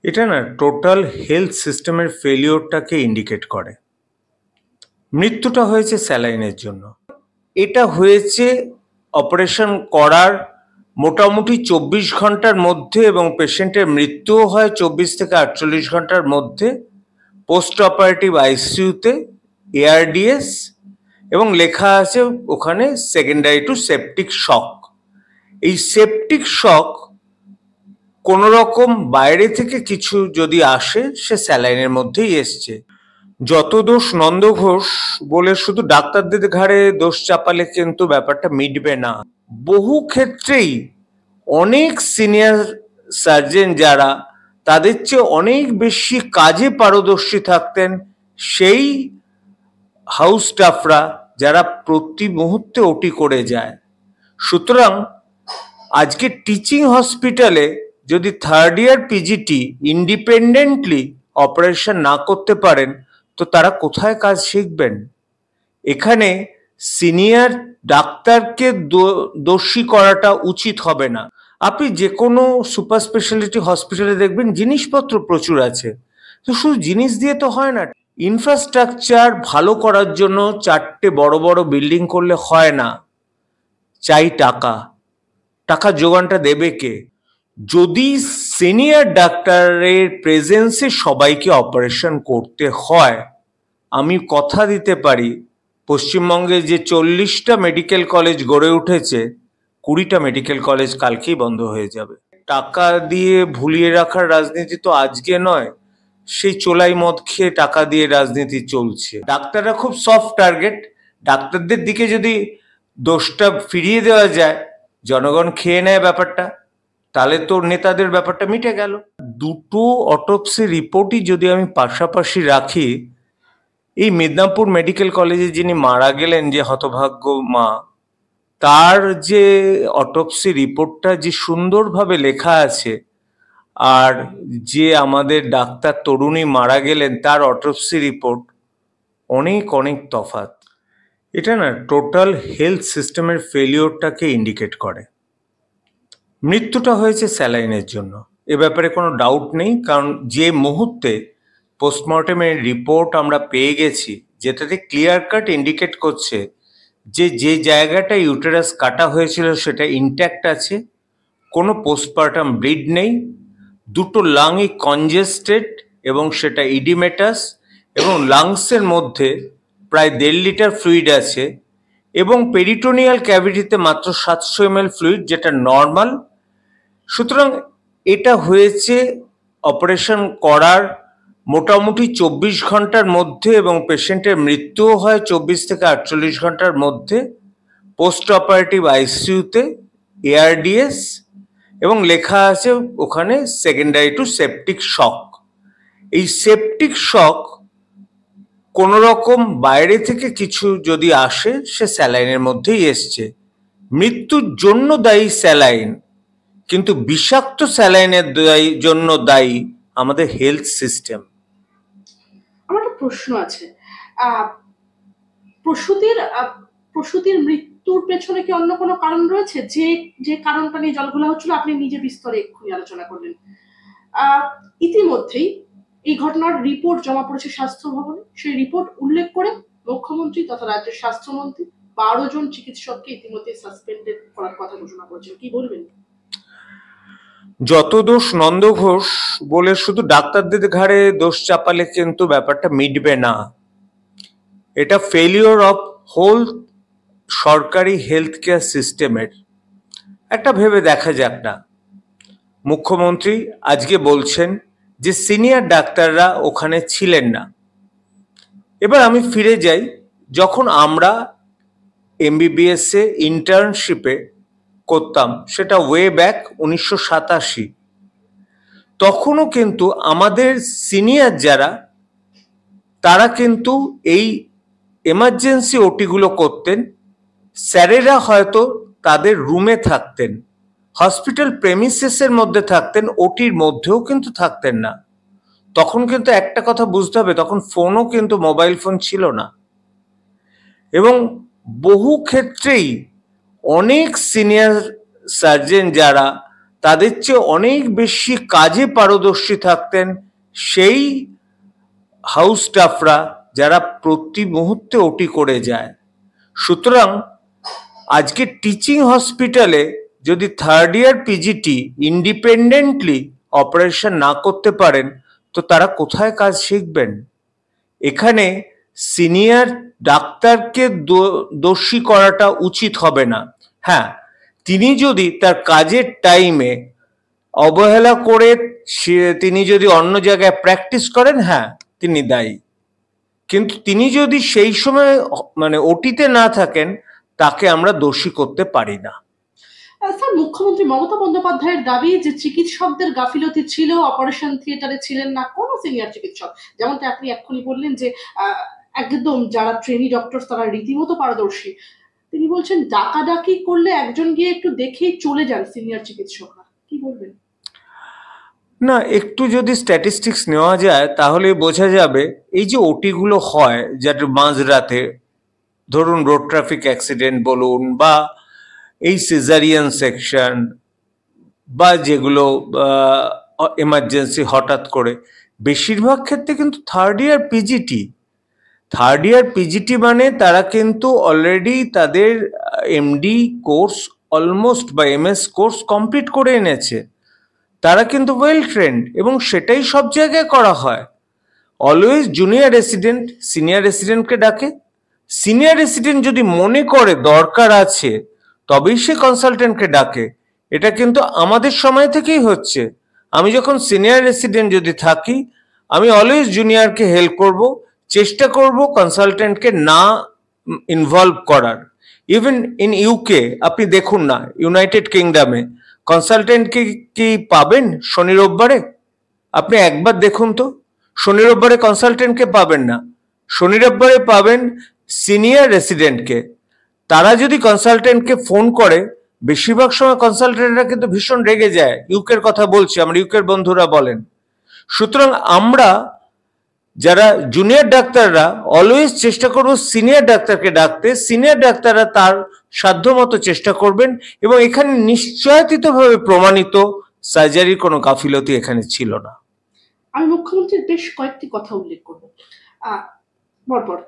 এটা না total health সিস্টেমের ফেলিওরটাকে ইন্ডিকেট করে। মৃত্যুটা হয়েছে স্যালাইনের জন্য। এটা হয়েছে অপারেশন করার মোটামুটি ২৪ ঘন্টার মধ্যে এবং পেশেন্টের মৃত্যুও হয় ২৪ থেকে ৪৮ ঘন্টার মধ্যে পোস্ট অপারেটিভ আইসিইউতে এআরডিএস, এবং লেখা আছে ওখানে সেকেন্ডারি টু সেপটিক শক। এই সেপটিক শক কোনো রকম বাইরে থেকে কিছু যদি আসে সে স্যালাইনের মধ্যেই এসছে। যত দোষ নন্দ ঘোষ বলে শুধু ডাক্তারদের ঘাড়ে দোষ চাপালে কিন্তু ব্যাপারটা মিটবে না। বহু ক্ষেত্রেই অনেক সিনিয়র সার্জন যারা তাদের চেয়ে অনেক বেশি কাজে পারদর্শী থাকতেন, সেই হাউস স্টাফরা যারা প্রতি মুহূর্তে ওটি করে যায়। সুতরাং আজকে টিচিং হসপিটালে যদি third year PGT independently operation না করতে পারেন তো তারা কোথায় কাজ শিখবেন? এখানে সিনিয়র ডাক্তারকে দোষী করাটা উচিত হবে না। আপনি যে কোনো সুপার স্পেশালিটি হসপিটালে দেখবেন জিনিসপত্র প্রচুর আছে, তো শুধু জিনিস দিয়ে তো হয় না। ইনফ্রাস্ট্রাকচার ভালো করার জন্য 4টে বড় বড় বিল্ডিং করলে হয় না, চাই টাকা। টাকা যোগানটা দেবে কে? যদি সিনিয়র ডাক্তারের প্রেজেন্সে সবাইকে অপারেশন করতে হয়, আমি কথা দিতে পারি পশ্চিমবঙ্গে যে 40টা মেডিকেল কলেজ গড়ে উঠেছে, 20টা মেডিকেল কলেজ কালকেই বন্ধ হয়ে যাবে। টাকা দিয়ে ভুলিয়ে রাখার রাজনীতি তো আজকে নয়, সেই চোলাই মদ খেয়ে টাকা দিয়ে রাজনীতি চলছে। ডাক্তাররা খুব সফট টার্গেট। ডাক্তারদের দিকে যদি দোষটা ফিরিয়ে দেওয়া যায়, জনগণ খেয়ে নেয় ব্যাপারটা, তাহলে তো নেতাদের ব্যাপারটা মিটে গেল। দুটো অটোপসি রিপোর্টই যদি আমি পাশাপাশি রাখি, এই মিদনাপুর মেডিকেল কলেজে যিনি মারা গেলেন, যে হতভাগ্য মা, তার যে অটোপসি রিপোর্টটা যে সুন্দরভাবে লেখা আছে, আর যে আমাদের ডাক্তার তরুণী মারা গেলেন তার অটোপসি রিপোর্ট অনেক অনেক তফাৎ। এটা না টোটাল হেলথ সিস্টেমের ফেলিওরটাকে ইন্ডিকেট করে। মৃত্যুটা হয়েছে স্যালাইনের জন্য, এ ব্যাপারে কোনো ডাউট নেই। কারণ যে মুহূর্তে পোস্টমর্টেমের রিপোর্ট আমরা পেয়ে গেছি, যেটাতে ক্লিয়ার কাট ইন্ডিকেট করছে যে যে জায়গাটা ইউটেরাস কাটা হয়েছিল সেটা ইনট্যাক্ট আছে, কোনো পোস্টপার্টাম ব্লিড নেই, দুটো লাংই কনজেস্টেড এবং সেটা ইডিমেটাস, এবং লাংসের মধ্যে প্রায় 1.5 লিটার ফ্লুইড আছে, এবং পেরিটোনিয়াল ক্যাভিটিতে মাত্র 700 ml ফ্লুইড, যেটা নর্মাল। সুতরাং এটা হয়েছে অপারেশন করার মোটামুটি 24 ঘন্টার মধ্যে এবং পেশেন্টের মৃত্যুও হয় 24 থেকে 48 ঘন্টার মধ্যে পোস্ট অপারেটিভ আইসিইউতে এআরডিএস, এবং লেখা আছে ওখানে সেকেন্ডারি টু সেপটিক শক। এই সেপটিক শক কোনো রকম বাইরে থেকে কিছু যদি আসে সে স্যালাইনের মধ্যেই এসছে। মৃত্যুর জন্য দায়ী স্যালাইন, কিন্তু বিষাক্ত স্যালাইনের জন্য দায়ী আমাদের হেলথ সিস্টেম। আমার একটা প্রশ্ন আছে, প্রসূতির মৃত্যুর পেছনে কি অন্য কোনো কারণ রয়েছে? যে কারণটা নিয়ে জলঘোলা হচ্ছিল আপনি নিজে বিস্তরে এক্ষুনি আলোচনা করলেন। ইতিমধ্যেই এই ঘটনার রিপোর্ট জমা পড়েছে স্বাস্থ্য ভবনে। সেই রিপোর্ট উল্লেখ করে মুখ্যমন্ত্রী তথা রাজ্যের স্বাস্থ্যমন্ত্রী 12 জন চিকিৎসককে ইতিমধ্যে সাসপেন্ডেড করার কথা ঘোষণা করেছেন। কি বলবেন? যত দোষ নন্দ ঘোষ বলে শুধু ডাক্তারদের ঘাড়ে দোষ চাপালে কিন্তু ব্যাপারটা মিটবে না। এটা ফেলিওর অফ হোল সরকারি হেলথ কেয়ার সিস্টেমের। একটা ভেবে দেখা যাক না, মুখ্যমন্ত্রী আজকে বলছেন যে সিনিয়র ডাক্তাররা ওখানে ছিলেন না। এবার আমি ফিরে যাই, যখন আমরা এমবিবিএসে ইন্টার্নশিপে করতাম, সেটা ওয়ে ব্যাক 1987, তখনও কিন্তু আমাদের সিনিয়র যারা তারা কিন্তু এই এমার্জেন্সি ওটিগুলো করতেন। স্যারেরা হয়তো তাদের রুমে থাকতেন, হসপিটাল প্রেমিসেসের মধ্যে থাকতেন, ওটির মধ্যেও কিন্তু থাকতেন না। তখন কিন্তু একটা কথা বুঝতে হবে, তখন ফোনও কিন্তু মোবাইল ফোন ছিল না, এবং বহু ক্ষেত্রেই অনেক সিনিয়র সার্জন যারা তাদের চেয়ে অনেক বেশি কাজে পারদর্শী থাকতেন সেই হাউস স্টাফরা যারা প্রতি মুহূর্তে ওটি করে যায়। সুতরাং আজকে টিচিং হসপিটালে যদি third year PGT independently operation না করতে পারেন তো তারা কোথায় কাজ শিখবেন? এখানে সিনিয়র ডাক্তারকে দোষী করাটা উচিত হবে না। হ্যাঁ, তিনি যদি তার কাজের টাইমে অবহেলা করে তিনি যদি অন্য জায়গায় প্র্যাকটিস করেন, হ্যাঁ তিনি দায়ী। কিন্তু তিনি যদি সেই সময় মানে ওটিতে না থাকেন তাকে আমরা দোষী করতে পারি না। স্যার, মুখ্যমন্ত্রী মমতা বন্দ্যোপাধ্যায়ের দাবি যে চিকিৎসকদের গাফিলতি ছিল, অপারেশন থিয়েটারে ছিলেন না কোনো সিনিয়র চিকিৎসক। যেমনটা আপনি এক্ষুনি বললেন যে একদম যারা ট্রেনি ডক্টর তারা রীতিমতো পারদর্শী। তিনি বলছেন ডাকাডাকি করলে একজন গিয়ে একটু দেখেই চলে যান সিনিয়র চিকিৎসকরা। কি বলবেন? না, একটু যদি স্ট্যাটিস্টিক্স নেওয়া যায় তাহলে বোঝা যাবে এই যে ওটিগুলো হয় যেটা মাঝরাতে, ধরুন রোড ট্রাফিক অ্যাক্সিডেন্ট বলুন বা এই সিজারিয়ান সেকশন বা যেগুলো এমার্জেন্সি হঠাৎ করে, বেশিরভাগ ক্ষেত্রে কিন্তু থার্ড ইয়ার পিজিটি মানে তারা কিন্তু অলরেডি তাদের এমডি কোর্স অলমোস্ট বা এমএস কোর্স কমপ্লিট করে এনেছে। তারা কিন্তু ওয়েল ট্রেন্ড এবং সেটাই সব জায়গায় করা হয়। অলওয়েজ জুনিয়র রেসিডেন্ট সিনিয়র রেসিডেন্টকে ডাকে। সিনিয়র রেসিডেন্ট যদি মনে করে দরকার আছে তবেই সে কনসালটেন্টকে ডাকে। এটা কিন্তু আমাদের সময় থেকেই হচ্ছে। আমি যখন সিনিয়র রেসিডেন্ট যদি থাকি আমি অলওয়েজ জুনিয়রকে হেল্প করব, চেষ্টা করব কনসালটেন্টকে না ইনভলভ করার। ইভেন ইন ইউকে আপনি দেখুন না, ইউনাইটেড কিংডমে কনসালটেন্টকে কি পাবেন শনি রোববারে? আপনি একবার দেখুন তো, শনি রোববারে কনসালটেন্টকে পাবেন না, শনি রোববারে পাবেন সিনিয়র রেসিডেন্টকে। তারা যদি কনসালটেন্টকে ফোন করে, বেশিরভাগ সময় কনসালটেন্টরা কিন্তু ভীষণ রেগে যায়। ইউকের কথা বলছি, আমার ইউকের বন্ধুরা বলেন। সুতরাং আমরা যারা জুনিয়র ডাক্তাররা অলওয়েজ চেষ্টা করব সিনিয়র ডাক্তারকে ডাকতে, সিনিয়র ডাক্তাররা তার সাধ্যমতো চেষ্টা করবেন এবং এখানে নিশ্চয়িতভাবে প্রমাণিত সার্জারির কোনো গাফিলতি এখানে ছিল না। আমি মুখ্যমন্ত্রীর বেশ কয়েকটি কথা উল্লেখ করব। পরপর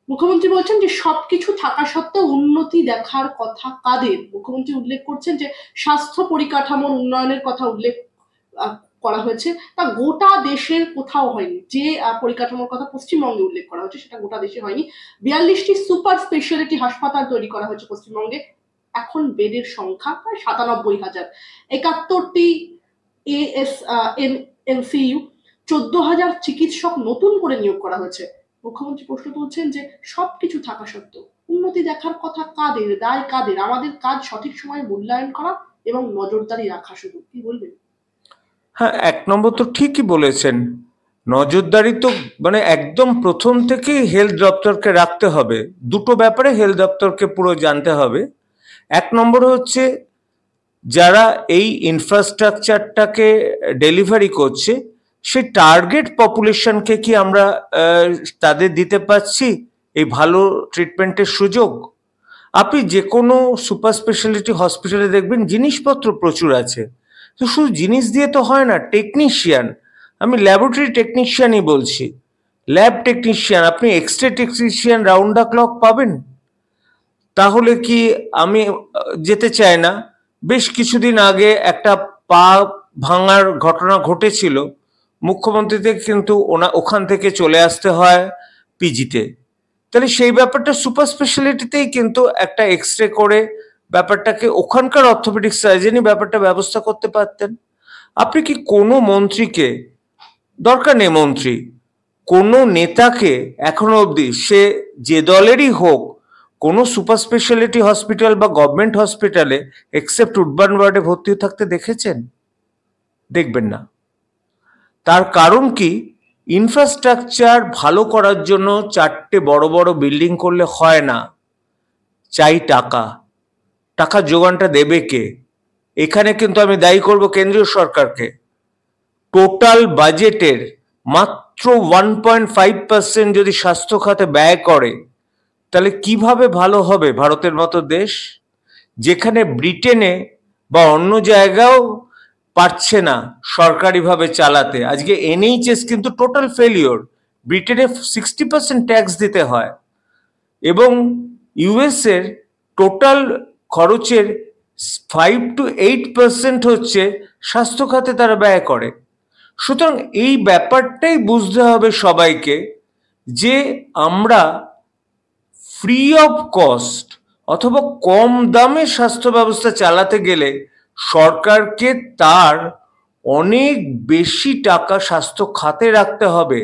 মুখ্যমন্ত্রী বলছেন যে সবকিছু থাকা সত্ত্বেও উন্নতি দেখার কথা কাদের? মুখ্যমন্ত্রী উল্লেখ করছেন যে স্বাস্থ্য পরিকাঠামোর উন্নয়নের কথা উল্লেখ করা হয়েছে, তা গোটা দেশের কোথাও হয়নি। যে পরিকাঠামোর কথা পশ্চিমবঙ্গে উল্লেখ করা হয়েছে সেটা গোটা দেশে হয়নি। 42টি সুপার স্পেশালিটি হাসপাতাল তৈরি করা হয়েছে পশ্চিমবঙ্গে। এখন বেডের সংখ্যা প্রায় 97,000। 71টি এনসিইউ, 14,000 চিকিৎসক নতুন করে নিয়োগ করা হয়েছে। মুখ্যমন্ত্রী প্রশ্ন তুলছেন যে সবকিছু থাকা সত্ত্বেও উন্নতি দেখার কথা কাদের? দায় কাদের? আমাদের কাজ সঠিক সময়ে মূল্যায়ন করা এবং নজরদারি রাখা। শুধু কি বলবেন? হ্যাঁ, এক নম্বর তো ঠিকই বলেছেন, নজরদারি তো মানে একদম প্রথম থেকেই হেলথ দপ্তরকে রাখতে হবে। দুটো ব্যাপারে হেলথ দপ্তরকে পুরো জানতে হবে। এক নম্বর হচ্ছে যারা এই ইনফ্রাস্ট্রাকচারটাকে ডেলিভারি করছে সেই টার্গেট পপুলেশনকে কি আমরা তাদের দিতে পারছি এই ভালো ট্রিটমেন্টের সুযোগ? আপনি যে কোনো সুপার স্পেশালিটি হসপিটালে দেখবেন জিনিসপত্র প্রচুর আছে, তো শুধু জিনিস দিয়ে তো হয় না। টেকনিশিয়ান, আমি ল্যাবরেটরি টেকনিশিয়ানই বলছি, ল্যাব টেকনিশিয়ান, আপনি X ray technician round the clock পাবেন? তাহলে কি আমি যেতে চাই না। বেশ কিছুদিন আগে একটা পা ভাঙার ঘটনা ঘটেছিল, মুখ্যমন্ত্রীকে কিন্তু ওখান থেকে চলে আসতে হয় পিজিতে। তাহলে সেই ব্যাপারটা সুপার স্পেশালিটিতেই কিন্তু একটা এক্সরে করে ব্যাপারটাকে ওখানকার অর্থোপেডিক সার্জনই ব্যাপারটা ব্যবস্থা করতে পারতেন। আপনি কি কোনো মন্ত্রীকে, দরকার নেই মন্ত্রী, কোনো নেতাকে এখনো অবধি সে যে দলেরই হোক কোনো সুপার স্পেশালিটি হসপিটাল বা গভর্নমেন্ট হসপিটালে এক্সেপ্ট উডবার্ন ওয়ার্ডে ভর্তি থাকতে দেখেছেন? দেখবেন না। তার কারণ কি? ইনফ্রাস্ট্রাকচার ভালো করার জন্য 4টে বড় বড় বিল্ডিং করলে হয় না, চাই টাকা। টাকা যোগানটা দেবে কে? এখানে কিন্তু আমি দায়ী করব কেন্দ্রীয় সরকারকে। টোটাল বাজেটের মাত্র 1.5% যদি স্বাস্থ্য খাতে ব্যয় করে তাহলে কিভাবে ভালো হবে ভারতের মতো দেশ, যেখানে ব্রিটেনে বা অন্য জায়গাও পারছে না সরকারিভাবে চালাতে। আজকে এনএইচএস কিন্তু টোটাল ফেলিওর। ব্রিটেনে 60% ট্যাক্স দিতে হয় এবং ইউএসের টোটাল খরচের 5 to 8% হচ্ছে স্বাস্থ্য খাতে তারা ব্যয় করে। সুতরাং এই ব্যাপারটাই বুঝতে হবে সবাইকে যে আমরা ফ্রি অফ কস্ট অথবা কম দামে স্বাস্থ্য ব্যবস্থা চালাতে গেলে সরকারকে তার অনেক বেশি টাকা স্বাস্থ্য খাতে রাখতে হবে।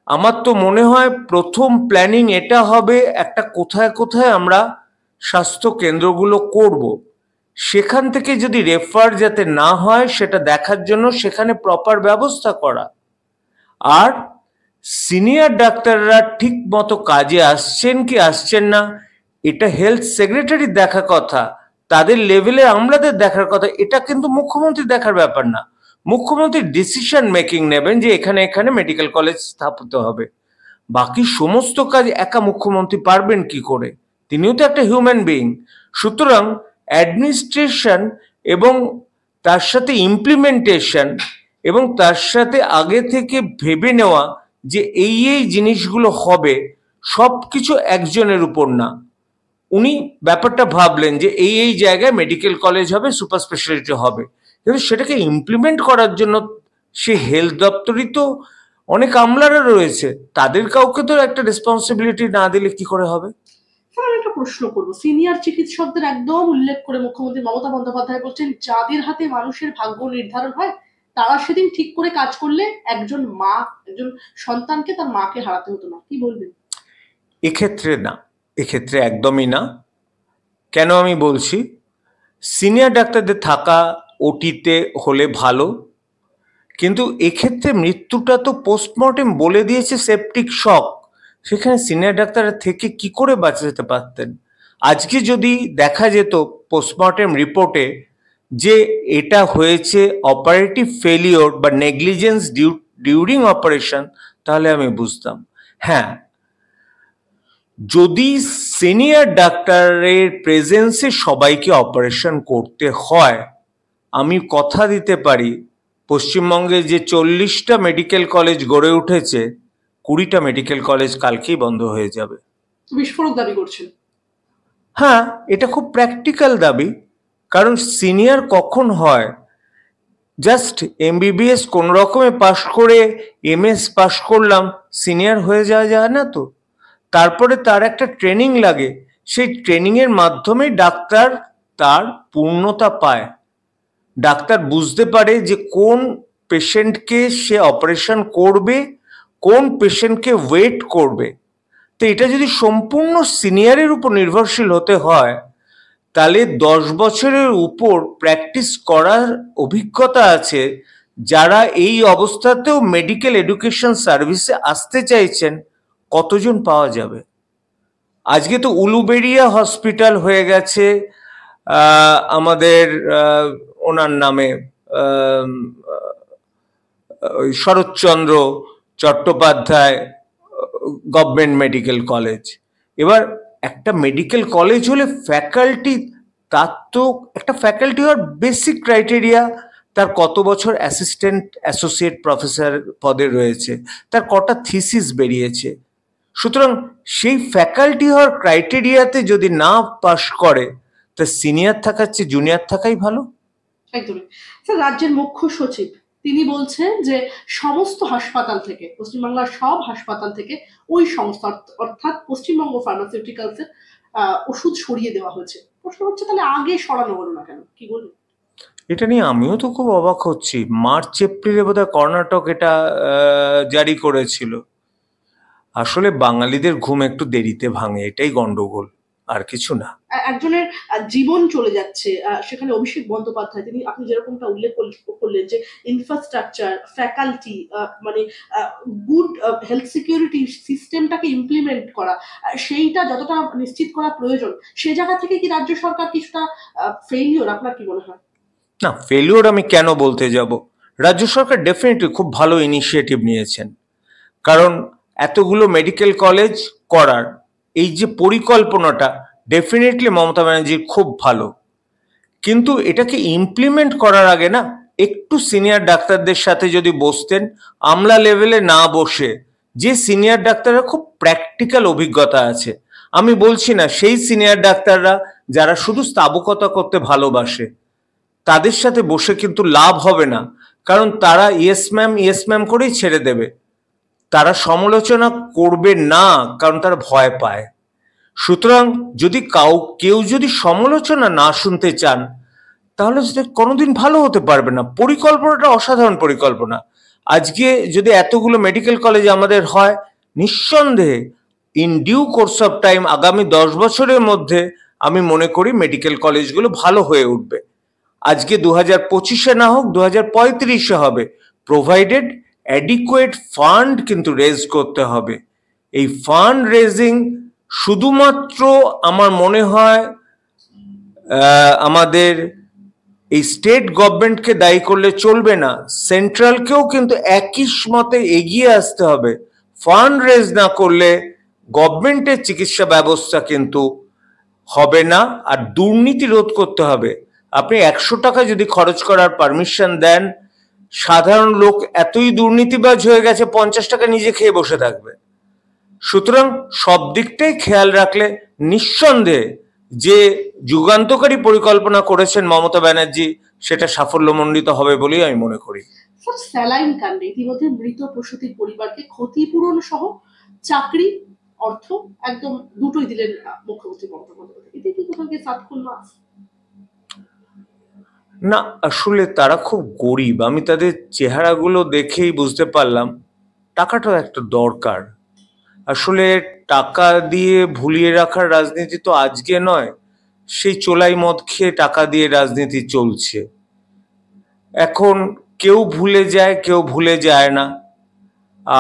আমার তো মনে হয় প্রথম প্ল্যানিং এটা হবে একটা কোথায় কোথায় আমরা স্বাস্থ্য কেন্দ্রগুলো করব, সেখান থেকে যদি রেফার যাতে না হয় সেটা দেখার জন্য সেখানে প্রপার ব্যবস্থা করা। আর সিনিয়র ডাক্তাররা ঠিক মতো কাজে আসছেন কি আসছেন না এটা হেলথ সেক্রেটারির দেখা কথা, তাদের লেভেলে আমলাদের দেখার কথা। এটা কিন্তু মুখ্যমন্ত্রী দেখার ব্যাপার না। মুখ্যমন্ত্রী ডিসিশন মেকিং নেবেন যে এখানে এখানে মেডিকেল কলেজ স্থাপিত হবে। বাকি সমস্ত কাজ একা মুখ্যমন্ত্রী পারবেন কি করে? তিনিও তো একটা হিউম্যান বিইং। সুতরাং অ্যাডমিনিস্ট্রেশন এবং তার সাথে ইমপ্লিমেন্টেশন এবং তার সাথে আগে থেকে ভেবে নেওয়া যে এই জিনিসগুলো হবে, সব কিছু একজনের উপর না। উনি ব্যাপারটা ভাবলেন যে এই জায়গায় মেডিকেল কলেজ হবে, সুপার স্পেশালিটি হবে, কিন্তু সেটাকে ইমপ্লিমেন্ট করার জন্য সে হেলথ দপ্তরই তো অনেক আমলারা রয়েছে, তাদের কাউকে তো একটা রেসপন্সিবিলিটি না দিলে কি করে হবে? আমি একটা প্রশ্ন করবো, সিনিয়র চিকিৎসকদের একদম উল্লেখ করে মুখ্যমন্ত্রী মমতা বন্দ্যোপাধ্যায় বলছেন যাদের হাতে মানুষের ভাগ্য নির্ধারণ হয় তারা সেদিন ঠিক করে কাজ করলে একজন সন্তানকে তার মাকে হারাতে হতো না। কি বলবেন? এক্ষেত্রে না, এক্ষেত্রে একদমই না। কেন আমি বলছি, সিনিয়র ডাক্তারদের থাকা ওটিতে হলে ভালো, কিন্তু এক্ষেত্রে মৃত্যুটা তো পোস্টমর্টেম বলে দিয়েছে সেপটিক শক, সেখানে সিনিয়র ডাক্তাররা থেকে কি করে বাঁচাতে পারতেন? আজকে যদি দেখা যেত পোস্টমর্টেম রিপোর্টে যে এটা হয়েছে অপারেটিভ ফেলিওর বা নেগলিজেন্স ডিউরিং অপারেশন, তাহলে আমি বুঝতাম। হ্যাঁ, যদি সিনিয়র ডাক্তারের প্রেজেন্সে সবাইকে অপারেশন করতে হয়, আমি কথা দিতে পারি পশ্চিমবঙ্গে যে 40টা মেডিকেল কলেজ গড়ে উঠেছে, 20টা মেডিকেল কলেজ কালকেই বন্ধ হয়ে যাবে। বিস্ফোরক দাবি করছেন? হ্যাঁ, এটা খুব প্র্যাকটিক্যাল দাবি। কারণ সিনিয়র কখন হয়? জাস্ট এমবিবিএস কোন রকমে পাশ করে এমএস পাশ করলাম, সিনিয়র হয়ে যাওয়া যায় না তো। তারপরে তার একটা ট্রেনিং লাগে, সেই ট্রেনিংয়ের মাধ্যমে ডাক্তার তার পূর্ণতা পায়। ডাক্তার বুঝতে পারে যে কোন পেশেন্টকে সে অপারেশন করবে, কোন পেশেন্টকে ওয়েট করবে। তো এটা যদি সম্পূর্ণ সিনিয়রের উপর নির্ভরশীল হতে হয়, তাহলে 10 বছরের উপর প্র্যাকটিস করার অভিজ্ঞতা আছে যারা এই অবস্থাতেও মেডিকেল এডুকেশন সার্ভিসে আসতে চাইছেন, কতজন পাওয়া যাবে? আজকে তো উলুবেড়িয়া হসপিটাল হয়ে গেছে আমাদের ওনার নামে, Saratchandra Chattopadhyay government medical college. এবার একটা মেডিকেল কলেজ হলে ফ্যাকাল্টি, তার তো একটা ফ্যাকাল্টি হওয়ার বেসিক ক্রাইটেরিয়া, তার কত বছর অ্যাসিস্ট্যান্ট অ্যাসোসিয়েট প্রফেসর পদে রয়েছে, তার কটা থিসিস বেরিয়েছে। সুতরাং সেই ফ্যাকাল্টি হওয়ার ক্রাইটেরিয়াতে যদি না পাশ করে, তা সিনিয়র থাকার চেয়ে জুনিয়র থাকাই ভালো। একদমই। স্যার, রাজ্যের মুখ্য সচিব তিনি বলছেন যে সমস্ত হাসপাতাল থেকে, পশ্চিমবাংলার সব হাসপাতাল থেকে ওই সংস্থা অর্থাৎ পশ্চিমবঙ্গ ফার্মাসিউটিক্যালসের ওষুধ সরিয়ে দেওয়া হয়েছে। প্রশ্ন হচ্ছে তাহলে আগে সরানো হলো না কেন? কি বলবেন? এটা নিয়ে আমিও তো খুব অবাক হচ্ছি। মার্চ এপ্রিলে বোধহয় কর্ণাটক এটা জারি করেছিল। আসলে বাঙালিদের ঘুম একটু দেরিতে ভাঙে, এটাই গন্ডগোল, আর কিছু না। একজনের জীবন চলে যাচ্ছে, সেখানে অভিষেক বন্দ্যোপাধ্যায় তিনি, আপনি যেরকমটা উল্লেখ করলেন যে ইনফ্রাস্ট্রাকচার, ফ্যাকাল্টি, মানে গুড হেলথ সিকিউরিটি সিস্টেমটাকে ইমপ্লিমেন্ট করা, সেইটা যতটা নিশ্চিত করা প্রয়োজন, সে জায়গা থেকে কি রাজ্য সরকার কিছুটা ফেইলিওর? আপনার কি মনে হয়? না, ফেলিওর আমি কেন বলতে যাব? রাজ্য সরকার ডেফিনেটলি খুব ভালো ইনিশিয়েটিভ নিয়েছেন। কারণ এতগুলো মেডিকেল কলেজ করার এই যে পরিকল্পনাটা, ডেফিনেটলি মমতা ব্যানার্জির খুব ভালো। কিন্তু এটাকে ইমপ্লিমেন্ট করার আগে না একটু সিনিয়র ডাক্তারদের সাথে যদি বসতেন, আমলা লেভেলে না বসে, যে সিনিয়র ডাক্তাররা খুব প্র্যাকটিক্যাল অভিজ্ঞতা আছে, আমি বলছি না সেই সিনিয়র ডাক্তাররা যারা শুধু স্থাবকতা করতে ভালোবাসে, তাদের সাথে বসে কিন্তু লাভ হবে না, কারণ তারা ইয়েস ম্যাম করেই ছেড়ে দেবে। তারা সমালোচনা করবে না, কারণ তারা ভয় পায়। সুতরাং যদি কেউ যদি সমালোচনা না শুনতে চান, তাহলে সেটা কোনোদিন ভালো হতে পারবে না। পরিকল্পনাটা অসাধারণ পরিকল্পনা। আজকে যদি এতগুলো মেডিকেল কলেজ আমাদের হয়, নিঃসন্দেহে in due course of time আগামী 10 বছরের মধ্যে আমি মনে করি মেডিকেল কলেজগুলো ভালো হয়ে উঠবে। আজকে 2025-এ না হোক 2035-এ হবে, প্রোভাইডেড অ্যাডিকুয়েট ফান্ড কিন্তু রেজ করতে হবে। এই ফান্ড রেজিং শুধুমাত্র আমার মনে হয় আমাদের এই স্টেট গভর্নমেন্টকে দায়ী করলে চলবে না, সেন্ট্রালকেও কিন্তু একই মতে এগিয়ে আসতে হবে। ফান্ড রেজ না করলে গভর্নমেন্টের চিকিৎসা ব্যবস্থা কিন্তু হবে না। আর দুর্নীতি রোধ করতে হবে। আপনি 100 টাকা যদি খরচ করার পারমিশন দেন, সাধারণ লোক এতই দুর্নীতিবাজ হয়ে গেছে 50 টাকা নিজে খেয়ে বসে থাকবে। সুতরাং সব দিকটাই খেয়াল রাখলে নিঃসন্দেহে যে যুগান্তকারী পরিকল্পনা করেছেন মমতা ব্যানার্জি, সেটা সাফল্যমণ্ডিত হবে বলেই আমি মনে করি। স্যালাইন কাণ্ডে ইতিমধ্যে মৃত প্রসূতির পরিবারকে ক্ষতিপূরণ সহ চাকরি, অর্থ একদম দুটোই দিলেন মুখ্যমন্ত্রী মমতা বন্দ্যোপাধ্যায়। এতে কি কোথাও গিয়ে সাত খুন মাস? না, আসলে তারা খুব গরিব। আমি তাদের চেহারাগুলো দেখেই বুঝতে পারলাম টাকাটা একটা দরকার। আসলে টাকা দিয়ে ভুলিয়ে রাখার রাজনীতি তো আজকে নয়, সেই চোলাই মদ খেয়ে টাকা দিয়ে রাজনীতি চলছে। এখন কেউ ভুলে যায়, কেউ ভুলে যায় না।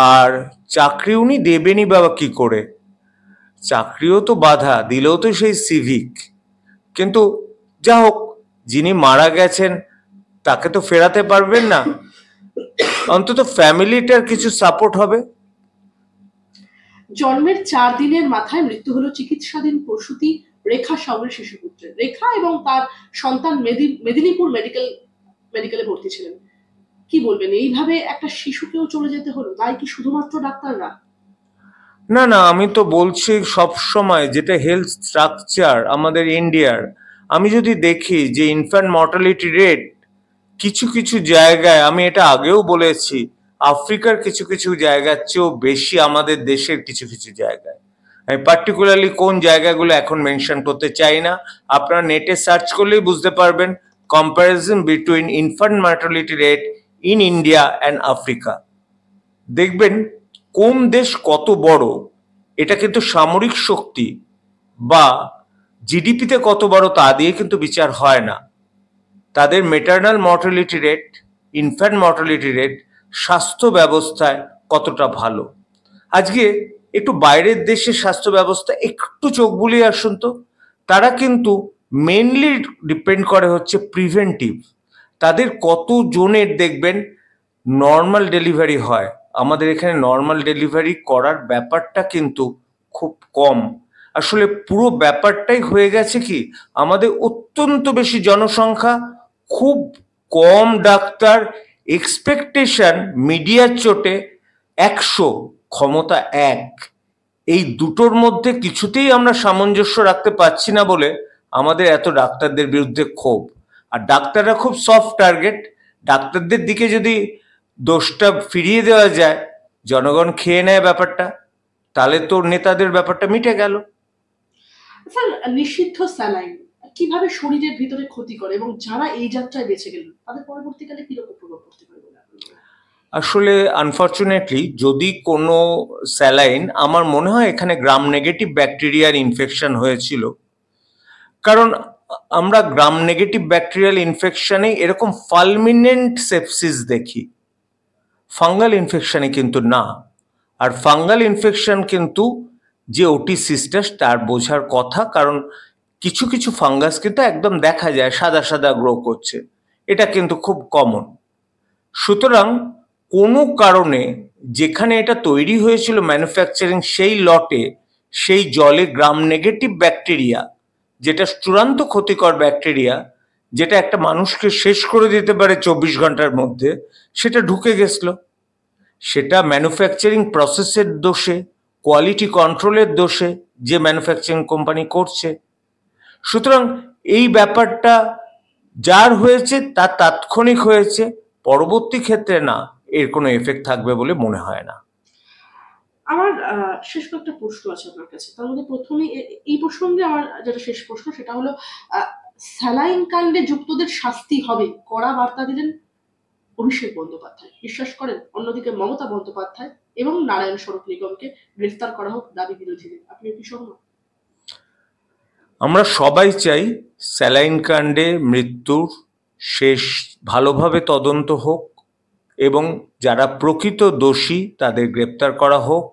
আর চাকরি উনি দেবেনই বাবা কি করে? চাকরিও তো বাধা, দিলেও তো সেই সিভিক। কিন্তু যা হোক, যিনি মারা গেছেন তাকে তো ফেরাতে পারবেন না, অন্তত ফ্যামিলিটার কিছু সাপোর্ট হবে। জন্মের 4 দিনের মাথায় মৃত্যু হলো চিকিৎসাধীন প্রসূতি রেখা সাউরের শিশুপুত্রের। রেখা এবং তার সন্তান মেদিনীপুর মেডিকেলে ভর্তি ছিলেন। কি বলবেন, এইভাবে একটা শিশুকেও চলে যেতে হলো? তাই কি শুধুমাত্র ডাক্তাররা? না না, আমি তো বলছি সব সময় যেটা হেলথ স্ট্রাকচার আমাদের ইন্ডিয়ার, আমি যদি দেখি যে ইনফ্যান্ট মর্টালিটি রেট কিছু কিছু জায়গায়, আমি এটা আগেও বলেছি, আফ্রিকার কিছু কিছু জায়গার চেয়েও বেশি আমাদের দেশের কিছু কিছু জায়গায়। আমি পার্টিকুলারলি কোন জায়গাগুলো এখন মেনশন করতে চাই না, আপনারা নেটে সার্চ করলেই বুঝতে পারবেন comparison between infant mortality rate in India and Africa. দেখবেন কোন দেশ কত বড়, এটা কিন্তু সামরিক শক্তি বা জিডিপিতে কত বড় তা দিয়ে কিন্তু বিচার হয় না। তাদের maternal mortality rate, infant mortality rate, স্বাস্থ্য ব্যবস্থায় কতটা ভালো। আজকে একটু বাইরের দেশের স্বাস্থ্য ব্যবস্থা একটু চোখ বুলিয়ে আসুন তো, তারা কিন্তু মেনলি ডিপেন্ড করে হচ্ছে প্রিভেন্টিভ। তাদের কত জনের দেখবেন নর্মাল ডেলিভারি হয়, আমাদের এখানে নর্মাল ডেলিভারি করার ব্যাপারটা কিন্তু খুব কম। আসলে পুরো ব্যাপারটাই হয়ে গেছে কি, আমাদের অত্যন্ত বেশি জনসংখ্যা, খুব কম ডাক্তার, এক্সপেকটেশন মিডিয়ার চোটে 100, ক্ষমতা 1। এই দুটোর মধ্যে কিছুতেই আমরা সামঞ্জস্য রাখতে পারছি না বলে আমাদের এত ডাক্তারদের বিরুদ্ধে ক্ষোভ। আর ডাক্তাররা খুব সফট টার্গেট। ডাক্তারদের দিকে যদি দোষটা ফিরিয়ে দেওয়া যায়, জনগণ খেয়ে নেয় ব্যাপারটা, তাহলে তো নেতাদের ব্যাপারটা মিটে গেল। স্যার, নিষিদ্ধ স্যালাইন কিভাবে শরীরের ভিতরে ক্ষতি করে এবং যারা এই যাত্রায় বেঁচে গেলেন তাদের পরবর্তীকালে কিরকম প্রভাব পড়তে পারে বলে আপনি মনে করেন? আসলে আনফর্চুনেটলি যদি কোনো স্যালাইন, আমার মনে হয় এখানে গ্রাম নেগেটিভ ব্যাকটেরিয়ার ইনফেকশন হয়েছিল। কারণ আমরা গ্রাম নেগেটিভ ব্যাকটেরিয়াল ইনফেকশনে এরকম ফালমিনেন্ট সেপসিস দেখি, ফাঙ্গাল ইনফেকশনে কিন্তু না। আর ফাঙ্গাল ইনফেকশন কিন্তু যে ওটিসিসটা তার বোঝার কথা, কারণ কিছু কিছু ফাঙ্গাস কিন্তু একদম দেখা যায় সাদা সাদা গ্রো করছে, এটা কিন্তু খুব কমন। সুতরাং কোনো কারণে যেখানে এটা তৈরি হয়েছিল ম্যানুফ্যাকচারিং, সেই লটে সেই জলে গ্রাম নেগেটিভ ব্যাকটেরিয়া, যেটা চূড়ান্ত ক্ষতিকর ব্যাকটেরিয়া, যেটা একটা মানুষকে শেষ করে দিতে পারে 24 ঘন্টার মধ্যে, সেটা ঢুকে গেছিল। সেটা ম্যানুফ্যাকচারিং প্রসেসের দোষে, কোয়ালিটি কন্ট্রোলের দোষে যে ম্যানুফ্যাকচারিং কোম্পানি করছে। সুতরাং এই ব্যাপারটা যার হয়েছে তার তাৎক্ষণিক হয়েছে, পরবর্তী ক্ষেত্রে না এর কোনো এফেক্ট থাকবে বলে মনে হয় না। আমার শেষ কয়েকটা প্রশ্ন আছে আপনার কাছে, তার মধ্যে প্রথমে এই প্রসঙ্গে আমার যেটা শেষ প্রশ্ন সেটা হলো, স্যালাইন কাণ্ডে যুক্তদের শাস্তি হবে, কড়া বার্তা দিলেন অভিষেক বন্দ্যোপাধ্যায়। বিশ্বাস করেন অন্যদিকে মমতা বন্দ্যোপাধ্যায় এবং নারায়ণ স্বরূপ নিগমকে গ্রেফতার করা হোক দাবি বিরোধীদের, আপনি কি সহমত? আমরা সবাই চাই স্যালাইন কাণ্ডে মৃত্যুর শেষ ভালোভাবে তদন্ত হোক এবং যারা প্রকৃত দোষী তাদের গ্রেপ্তার করা হোক,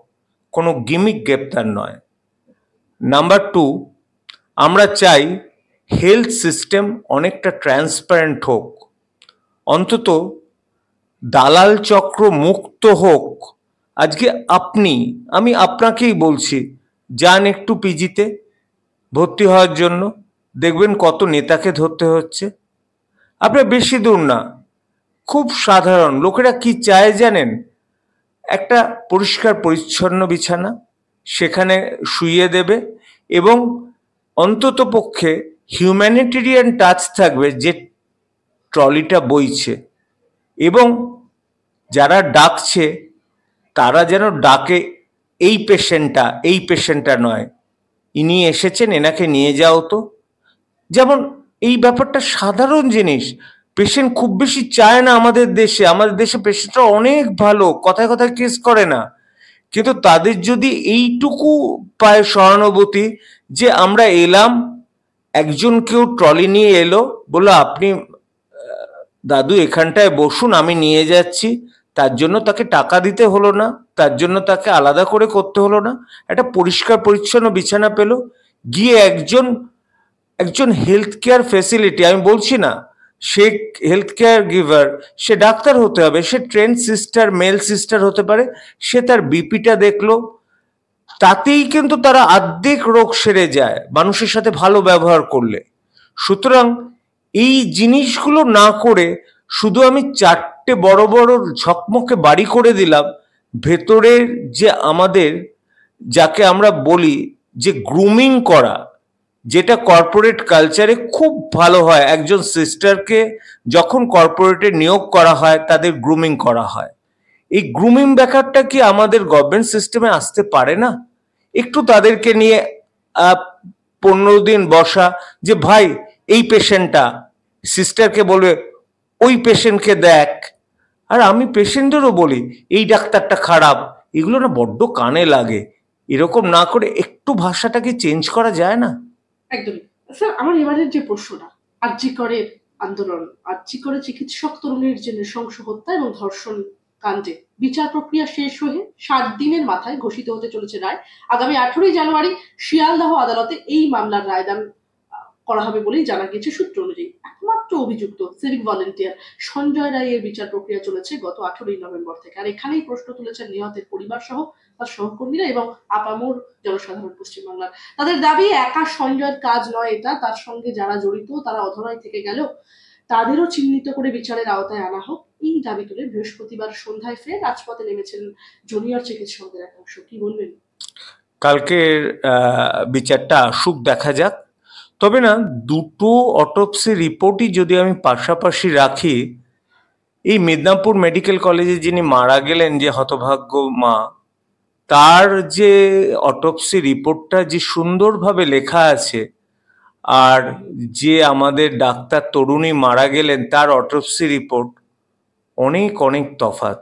কোনো গিমিক গ্রেপ্তার নয়। নাম্বার 2, আমরা চাই হেলথ সিস্টেম অনেকটা ট্রান্সপারেন্ট হোক, অন্তত দালাল চক্র মুক্ত হোক। আজকে আমি আপনাকেই বলছি, যান একটু পিজিতে ভর্তি হওয়ার জন্য, দেখবেন কত নেতাকে ধরতে হচ্ছে। আপনার বেশি দূর না, খুব সাধারণ লোকেরা কি চায় জানেন? একটা পরিষ্কার পরিচ্ছন্ন বিছানা, সেখানে শুইয়ে দেবে এবং অন্তত পক্ষে হিউম্যানিটেরিয়ান টাচ থাকবে, যে ট্রলিটা বইছে এবং যারা ডাকছে তারা যেন ডাকে এই পেশেন্টটা নয়, ইনি এসেছেন, এনাকে নিয়ে যাও তো। যেমন এই ব্যাপারটা সাধারণ জিনিস, পেশেন্ট খুব বেশি চায় না আমাদের দেশে পেশেন্টরা অনেক ভালো, কথায় কথায় কেস করে না, কিন্তু তাদের যদি এইটুকু পায় সহানুভূতি যে আমরা এলাম, একজন কেউ ট্রলি নিয়ে এলো, বললো আপনি দাদু এখানটায় বসুন, আমি নিয়ে যাচ্ছি, তার জন্য তাকে টাকা দিতে হলো না, তার জন্য তাকে আলাদা করে করতে হলো না, একটা পরিষ্কার পরিচ্ছন্ন বিছানা পেল, গিয়ে একজন হেলথ কেয়ার ফেসিলিটি, আমি বলছি না সে হেলথ কেয়ার গিভার, সে ডাক্তার হতে হবে, সে ট্রেন সিস্টার, মেল সিস্টার হতে পারে, সে তার বিপিটা দেখলো, তাতেই কিন্তু তারা অর্ধেক রোগ সেরে যায় মানুষের সাথে ভালো ব্যবহার করলে। সুতরাং এই জিনিসগুলো না করে শুধু আমি 4টে বড় বড় ঝকমকে বাড়ি করে দিলাম, ভেতরের যে আমাদের যাকে আমরা বলি যে গ্রুমিং করা, যেটা কর্পোরেট কালচারে খুব ভালো হয়, একজন সিস্টারকে যখন কর্পোরেটে নিয়োগ করা হয় তাদের গ্রুমিং করা হয়। এই গ্রুমিং ব্যাপারটা কি আমাদের গভর্নমেন্ট সিস্টেমে আসতে পারে না? একটু তাদেরকে নিয়ে 15 দিন বসা, যে ভাই এই পেশেন্টটা, সিস্টারকে বলবে ওই পেশেন্টকে দেখ, আর আমি পেশেন্টেরও বলি এই ডাক্তারটা খারাপ, এগুলো না বড্ড কানে লাগে। এরকম না করে একটু ভাষাটাকে চেঞ্জ করা যায় না? একদমই স্যার, আমার এবারের যে প্রশ্নটা, আরজি করের আন্দোলন, আরজি করে চিকিৎসক তরুণীর যে নৃশংস হত্যা এবং ধর্ষণ কাণ্ডে বিচার প্রক্রিয়া শেষ হয়ে 7 দিনের মাথায় ঘোষিত হতে চলেছে রায়। আগামী 18ই জানুয়ারি শিয়ালদহ আদালতে এই মামলার রায়দান করা হবে বলেই জানা গেছে সূত্র অনুযায়ী। একমাত্র অভিযুক্ত সিভিক ভলেন্টিয়ার সঞ্জয় রায়ের বিচার প্রক্রিয়া চলেছে গত 18ই নভেম্বর থেকে। আর এখানেই প্রশ্ন তুলেছেন নিহতের পরিবার সহ তার সহকর্মীরা এবং আপামর জনসাধারণ পশ্চিমবাংলার। তাদের দাবি একা সঞ্জয়ের কাজ নয় এটা, তার সঙ্গে যারা জড়িত তারা অধরাই থেকে গেল, তাদেরও চিহ্নিত করে বিচারের আওতায় আনা হোক, এই দাবি তুলে বৃহস্পতিবার সন্ধ্যায় ফের রাজপথে নেমেছেন জুনিয়র চিকিৎসকদের একাংশ। কি বলবেন? কালকের বিচারটা আসুক, দেখা যাক। তবে না, দুটো অটোপসি রিপোর্টই যদি আমি পাশাপাশি রাখি, এই মেদিনীপুর মেডিকেল কলেজে যিনি মারা গেলেন, যে হতভাগ্য মা, তার যে অটোপসি রিপোর্টটা যে সুন্দরভাবে লেখা আছে, আর যে আমাদের ডাক্তার তরুণী মারা গেলেন তার অটোপসি রিপোর্ট অনেক অনেক তফাৎ।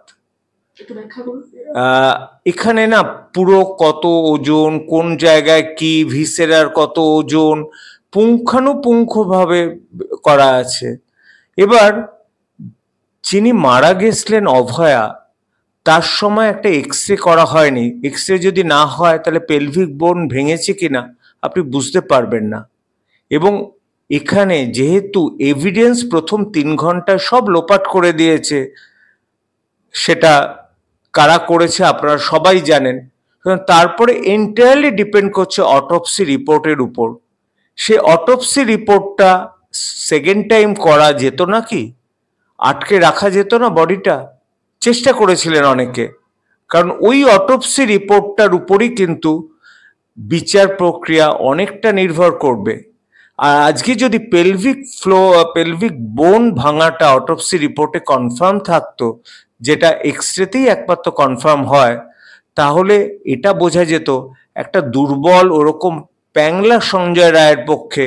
এখানে না পুরো কত ওজন, কোন জায়গায় কি, ভিসেরার কত ওজন, পুঙ্খানুপুঙ্খভাবে করা আছে। এবার যিনি মারা গেছিলেন অভয়া, তার সময় একটা এক্সরে করা হয়নি। এক্সরে যদি না হয় তাহলে পেলভিক বোন ভেঙেছে কিনা আপনি বুঝতে পারবেন না। এবং এখানে যেহেতু এভিডেন্স প্রথম 3 ঘন্টায় সব লোপাট করে দিয়েছে, সেটা কারা করেছে আপনারা সবাই জানেন, তারপরে এন্টায়ারলি ডিপেন্ড করছে অটোপসি রিপোর্টের উপর। সে অটোপসি রিপোর্টটা সেকেন্ড টাইম করা যেত নাকি, আটকে রাখা যেত না বডিটা? চেষ্টা করেছিলেন অনেকে, কারণ ওই অটোপসি রিপোর্টটার উপরই কিন্তু বিচার প্রক্রিয়া অনেকটা নির্ভর করবে। আর আজকে যদি পেলভিক বোন ভাঙাটা অটোপসি রিপোর্টে কনফার্ম থাকতো, যেটা এক্সরেতেই একমাত্র কনফার্ম হয়, তাহলে এটা বোঝা যেত একটা দুর্বল ওরকম প্যাংলা সঞ্জয় রায়ের পক্ষে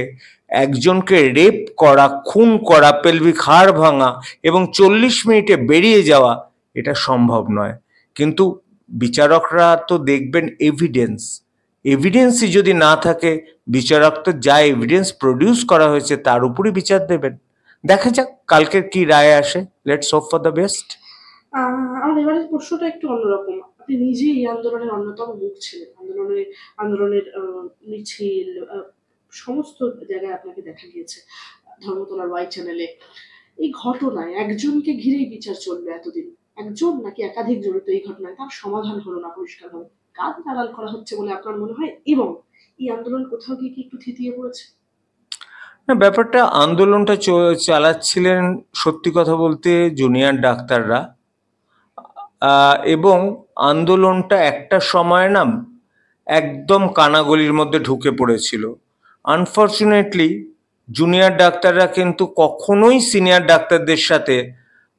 একজনকে রেপ করা, খুন করা, পেলভিক হাড় ভাঙা এবং 40 মিনিটে বেরিয়ে যাওয়া এটা সম্ভব নয়। কিন্তু বিচারকরা তো দেখবেন এভিডেন্সই যদি না থাকে, বিচারক তো যা এভিডেন্স প্রডিউস করা হয়েছে তার উপরই বিচার দেবেন। দেখা যাক কালকের কি রায় আসে। Let's hope for the best. আমার এবারের প্রশ্নটা একটু অন্যরকম। আপনি নিজেই এই আন্দোলনের অন্যতম মুখ ছিলেন। আন্দোলনের মিছিল সমস্ত জায়গায় আপনাকে দেখা গিয়েছে, ধর্মতলার ওয়াই চ্যানেলে। এই ঘটনায় একজনকে ঘিরেই বিচার চলবে এতদিন, একজন নাকি একাধিক জড়িত এই ঘটনায়, তার সমাধান হলো না পরিষ্কারভাবে। কাজ আড়াল করা হচ্ছে বলে আপনার মনে হয়? এবং এই আন্দোলন কোথাও গিয়ে কি একটু থিতিয়ে পড়েছে? না, ব্যাপারটা আন্দোলনটা চালাচ্ছিলেন সত্যি কথা বলতে জুনিয়র ডাক্তাররা, এবং আন্দোলনটা একটা সময় না একদম কানাগলির মধ্যে ঢুকে পড়েছিল। আনফর্চুনেটলি জুনিয়র ডাক্তাররা কিন্তু কখনোই সিনিয়র ডাক্তারদের সাথে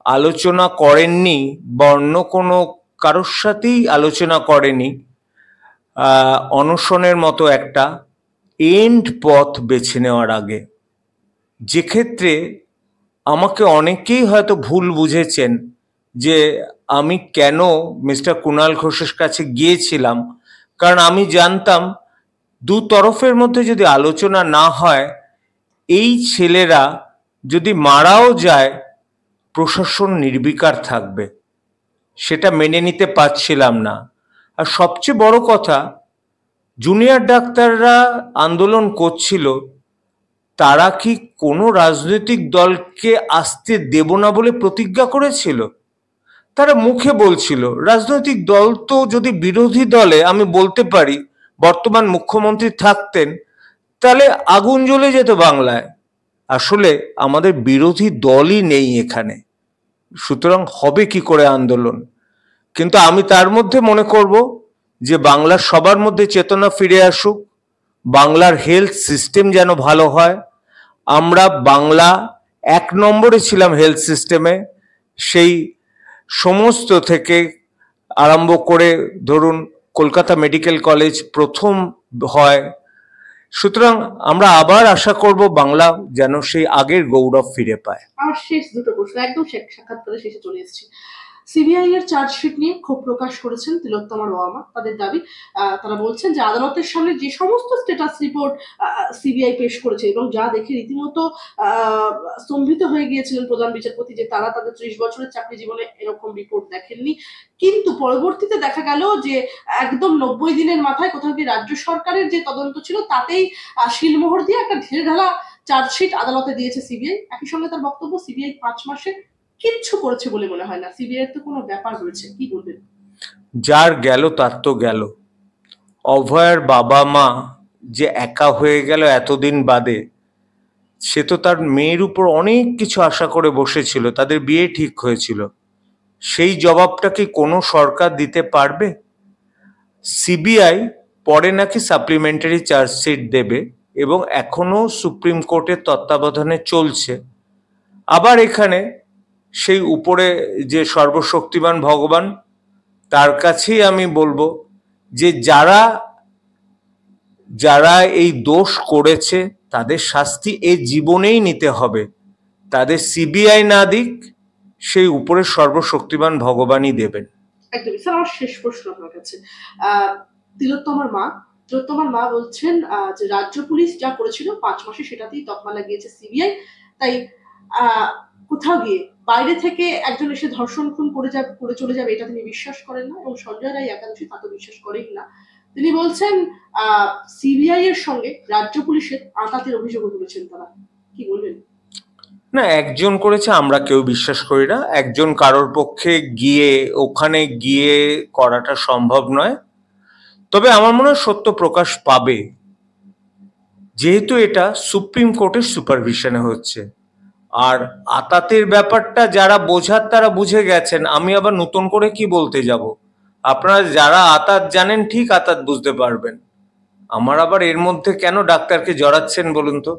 আলোচনা করেননি বা অন্য কোনো কারোর সাথেই আলোচনা করেনি। অনশনের মতো একটা এন্ড পথ বেছে নেওয়ার আগে, যেক্ষেত্রে আমাকে অনেকেই হয়তো ভুল বুঝেছেন যে আমি কেন মিস্টার কুণাল ঘোষের কাছে গিয়েছিলাম, কারণ আমি জানতাম দু তরফের মধ্যে যদি আলোচনা না হয়, এই ছেলেরা যদি মারাও যায় প্রশাসন নির্বিকার থাকবে, সেটা মেনে নিতে পারছিলাম না। আর সবচেয়ে বড় কথা, জুনিয়র ডাক্তাররা আন্দোলন করছিল, তারা কি কোনো রাজনৈতিক দলকে আসতে দেব না বলে প্রতিজ্ঞা করেছিল? তারা মুখে বলছিল। রাজনৈতিক দল তো যদি বিরোধী দলে আমি বলতে পারি বর্তমান মুখ্যমন্ত্রী থাকতেন, তাহলে আগুন জ্বলে যেত বাংলায়। আসলে আমাদের বিরোধী দলই নেই এখানে, সুতরাং হবে কি করে আন্দোলন? কিন্তু আমি তার মধ্যে মনে করব যে বাংলার সবার মধ্যে চেতনা ফিরে আসুক, বাংলার হেলথ সিস্টেম যেন ভালো হয়। আমরা বাংলা 1 নম্বরে ছিলাম হেলথ সিস্টেমে, সেই সমস্ত থেকে আরম্ভ করে ধরুন কলকাতা মেডিকেল কলেজ প্রথম হয়। সুতরাং আমরা আবার আশা করব বাংলা যেন সেই আগের গৌরব ফিরে পায়। আর শেষ দুটো প্রশ্ন, একদম সাক্ষাৎকারে শেষে চলে এসেছি। সিবিআই এর চার্জশিট নিয়ে ক্ষোভ প্রকাশ করেছেন তিলোত্তমার বাবা মা। তাদের দাবি, তারা বলছেন যে আদালতের সামনে যে সমস্ত স্ট্যাটাস রিপোর্ট সিবিআই পেশ করেছে এবং যা দেখে রীতিমতো স্তম্ভিত হয়ে গিয়েছিলেন প্রধান বিচারপতি, যে তারা তাদের 30 বছরের চাকরি জীবনে এরকম রিপোর্ট দেখেননি। কিন্তু পরবর্তীতে দেখা গেল যে একদম 90 দিনের মাথায় কোথাও কি রাজ্য সরকারের যে তদন্ত ছিল তাতেই শিলমোহর দিয়ে একটা ঢিলেঢালা চার্জশিট আদালতে দিয়েছে সিবিআই। একই সঙ্গে তার বক্তব্য, সিবিআই 5 মাসে কিচ্ছু করেছে বলে মনে হয় না, সিবিআই এর তো কোনো ব্যাপার রয়েছে। কি বলবেন? যার গেল তার তো গেল। অভয়ের বাবা মা যে একা হয়ে গেল এতদিন বাদে, সে তো তার মেয়ের উপর অনেক কিছু আশা করে বসেছিল, তাদের বিয়ে ঠিক হয়েছিল। সেই জবাবটা কি কোনো সরকার দিতে পারবে? সিবিআই পরে নাকি সাপ্লিমেন্টারি চার্জশিট দেবে এবং এখনো সুপ্রিম কোর্টের তত্ত্বাবধানে চলছে। আবার এখানে সেই উপরে যে সর্বশক্তিমান ভগবান, তার কাছেই আমি বলবো যে যারা এই দোষ করেছে তাদের শাস্তি এই জীবনেই নিতে হবে, তাদের সিবিআই না দিক, সেই উপরের সর্বশক্তিমান ভগবানই দেবেন। একদমই স্যার। আমার শেষ প্রশ্ন আপনার কাছে, তিলোত্তমার মা বলছেন যে রাজ্য পুলিশ যা করেছিল 5 মাসে সেটাতেই তকমা লাগিয়েছে সিবিআই। তাই কোথাও গিয়ে বাইরে থেকে একজন এসে ধর্ষণ খুন করে চলে যাবে এটা তিনি বিশ্বাস করেন না, এবং সঞ্জয় রায় একাদশী তা তো বিশ্বাস করেন না। তিনি বলছেন সিবিআই এর সঙ্গে রাজ্য পুলিশের আঁতাতের অভিযোগ তুলেছেন তারা। কি বলবেন? না, একজন করেছে আমরা কেউ বিশ্বাস করি না। একজন কারোর পক্ষে ওখানে গিয়ে করাটা সম্ভব নয়। তবে আমার মনে হয় সত্য প্রকাশ পাবে। যেহেতু এটা সুপ্রিম কোর্টের সুপারভিশনে হচ্ছে। আর আতাতের ব্যাপারটা যারা বোঝার তারা বুঝে গেছেন, আমি আবার নতুন করে কি বলতে যাব। আপনারা যারা আতাত জানেন ঠিক আতাত বুঝতে পারবেন, আমার আবার এর মধ্যে কেন ডাক্তারকে জড়াচ্ছেন বলুন তো।